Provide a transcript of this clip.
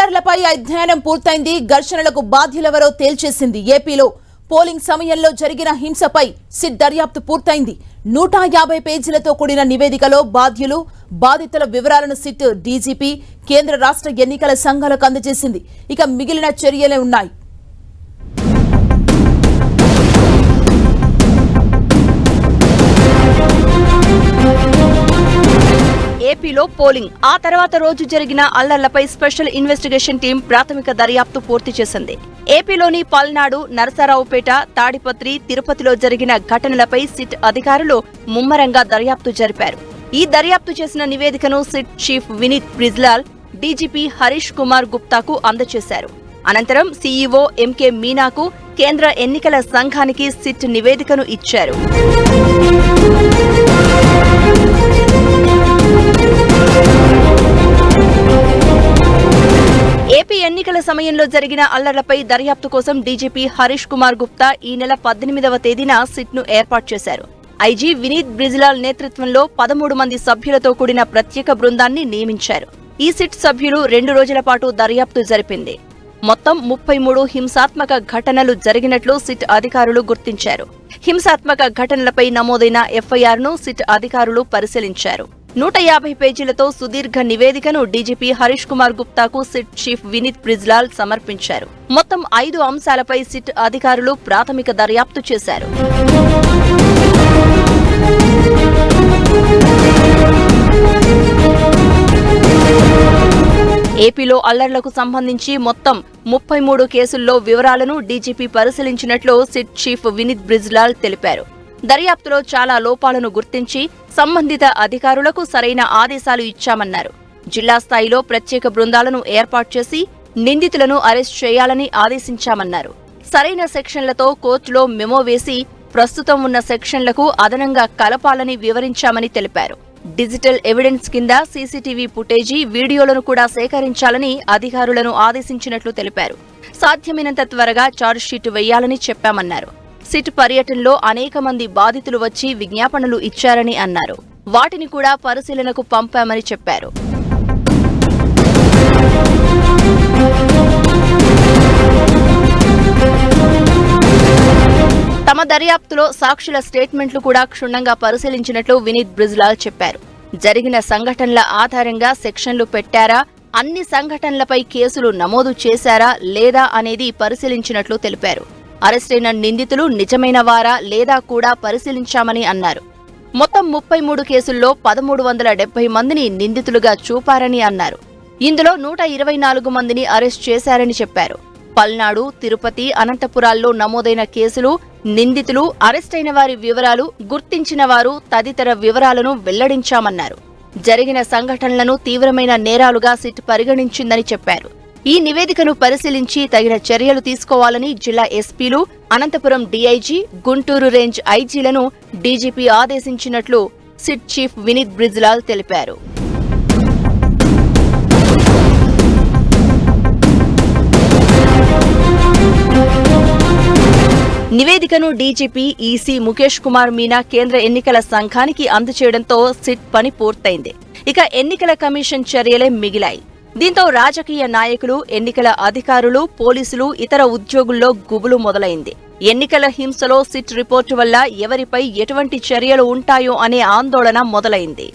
అల్లర్లపై అధ్యయనం పూర్తయింది. ఘర్షణలకు బాధ్యులెవరో తేల్చేసింది. ఏపీలో పోలింగ్ సమయంలో జరిగిన హింసపై సిట్ దర్యాప్తు పూర్తయింది. 150 పేజీలతో కూడిన నివేదికలో బాధ్యులు, బాధితుల వివరాలను సిట్ డీజీపీ, కేంద్ర రాష్ట్ర ఎన్నికల సంఘాలకు అందజేసింది. ఇక మిగిలిన చర్యలే ఉన్నాయి. ఏపీలో పోలింగ్ ఆ తర్వాత రోజు జరిగిన అల్లర్లపై స్పెషల్ ఇన్వెస్టిగేషన్ టీం ప్రాథమిక దర్యాప్తు పూర్తి చేసింది. ఏపీలోని పల్నాడు, నరసరావుపేట, తాడిపత్రి, తిరుపతిలో జరిగిన ఘటనలపై సిట్ అధికారులు ముమ్మరంగా దర్యాప్తు జరిపారు. ఈ దర్యాప్తు చేసిన నివేదికను SIT chief Vineet Brijlal DGP Harish Kumar గుప్తాకు అందజేశారు. అనంతరం సీఈఓ ఎంకే మీనాకు కేంద్ర ఎన్నికల సంఘానికి సిట్ నివేదికను ఇచ్చారు. ఏపీ ఎన్నికల సమయంలో జరిగిన అల్లర్లపై దర్యాప్తు కోసం డీజీపీ హరీష్ కుమార్ గుప్తా ఈ నెల 18వ తేదీన సిట్ ను ఏర్పాటు చేశారు. ఐజీ వినీత్ బ్రిజ్లాల్ నేతృత్వంలో 13 మంది సభ్యులతో కూడిన ప్రత్యేక బృందాన్ని నియమించారు. ఈ సిట్ సభ్యులు 2 రోజుల పాటు దర్యాప్తు జరిపింది. మొత్తం 33 హింసాత్మక ఘటనలు జరిగినట్లు సిట్ అధికారులు గుర్తించారు. హింసాత్మక ఘటనలపై నమోదైన ఎఫ్ఐఆర్ ను సిట్ అధికారులు పరిశీలించారు. 150 పేజీలతో సుదీర్ఘ నివేదికను డీజీపీ హరీష్ కుమార్ గుప్తాకు సిట్ చీఫ్ వినీత్ బ్రిజ్లాల్ సమర్పించారు. మొత్తం 5 అంశాలపై సిట్ అధికారులు ప్రాథమిక దర్యాప్తు చేశారు. ఏపీలో అల్లర్లకు సంబంధించి మొత్తం 33 కేసుల్లో వివరాలను డీజీపీ పరిశీలించినట్లు సిట్ చీఫ్ వినీత్ బ్రిజ్లాల్ తెలిపారు. దర్యాప్తులో చాలా లోపాలను గుర్తించి సంబంధిత అధికారులకు సరైన ఆదేశాలు ఇచ్చామన్నారు. జిల్లా స్థాయిలో ప్రత్యేక బృందాలను ఏర్పాటు చేసి నిందితులను అరెస్ట్ చేయాలని ఆదేశించామన్నారు. సరైన సెక్షన్లతో కోర్టులో మెమో వేసి ప్రస్తుతం ఉన్న సెక్షన్లకు అదనంగా కలపాలని వివరించామని తెలిపారు. డిజిటల్ ఎవిడెన్స్ కింద సీసీటీవీ ఫుటేజీ, వీడియోలను కూడా సేకరించాలని అధికారులను ఆదేశించినట్లు తెలిపారు. సాధ్యమైనంత త్వరగా ఛార్జ్షీట్ వేయాలని చెప్పామన్నారు. సిట్ పర్యటనలో అనేక మంది బాధితులు వచ్చి విజ్ఞాపనలు ఇచ్చారని అన్నారు. వాటిని కూడా పరిశీలనకు పంపామని చెప్పారు. తమ దర్యాప్తులో సాక్షుల స్టేట్మెంట్లు కూడా క్షుణ్ణంగా పరిశీలించినట్లు వినీత్ బ్రిజ్లాల్ చెప్పారు. జరిగిన సంఘటనల ఆధారంగా సెక్షన్లు పెట్టారా, అన్ని సంఘటనలపై కేసులు నమోదు చేశారా లేదా అనేది పరిశీలించినట్లు తెలిపారు. అరెస్టైన నిందితులు నిజమైన వారా లేదా కూడా పరిశీలించామని అన్నారు. మొత్తం 33 కేసుల్లో 1370 మందిని నిందితులుగా చూపారని అన్నారు. ఇందులో 124 మందిని అరెస్ట్ చేశారని చెప్పారు. పల్నాడు, తిరుపతి, అనంతపురాల్లో నమోదైన కేసులు, నిందితులు, అరెస్టైన వారి వివరాలు, గుర్తించిన వారు తదితర వివరాలను వెల్లడించామన్నారు. జరిగిన సంఘటనలను తీవ్రమైన నేరాలుగా సిట్ పరిగణించిందని చెప్పారు. ఈ నివేదికను పరిశీలించి తగిన చర్యలు తీసుకోవాలని జిల్లా ఎస్పీలు, అనంతపురం డీఐజీ, గుంటూరు రేంజ్ ఐజీలను డీజీపీ ఆదేశించినట్లు సిట్ చీఫ్ వినీత్ బ్రిజ్లాల్ తెలిపారు. నివేదికను డీజీపీ, ఈసీ ముఖేష్ కుమార్ మీనా కేంద్ర ఎన్నికల సంఘానికి అందజేయడంతో సిట్ పని పూర్తయింది. ఇక ఎన్నికల కమిషన్ చర్యలే మిగిలాయి. దీంతో రాజకీయ నాయకులు, ఎన్నికల అధికారులు, పోలీసులు, ఇతర ఉద్యోగుల్లో గుబులు మొదలైంది. ఎన్నికల హింసలో సిట్ రిపోర్టు వల్ల ఎవరిపై ఎటువంటి చర్యలు ఉంటాయో అనే ఆందోళన మొదలైంది.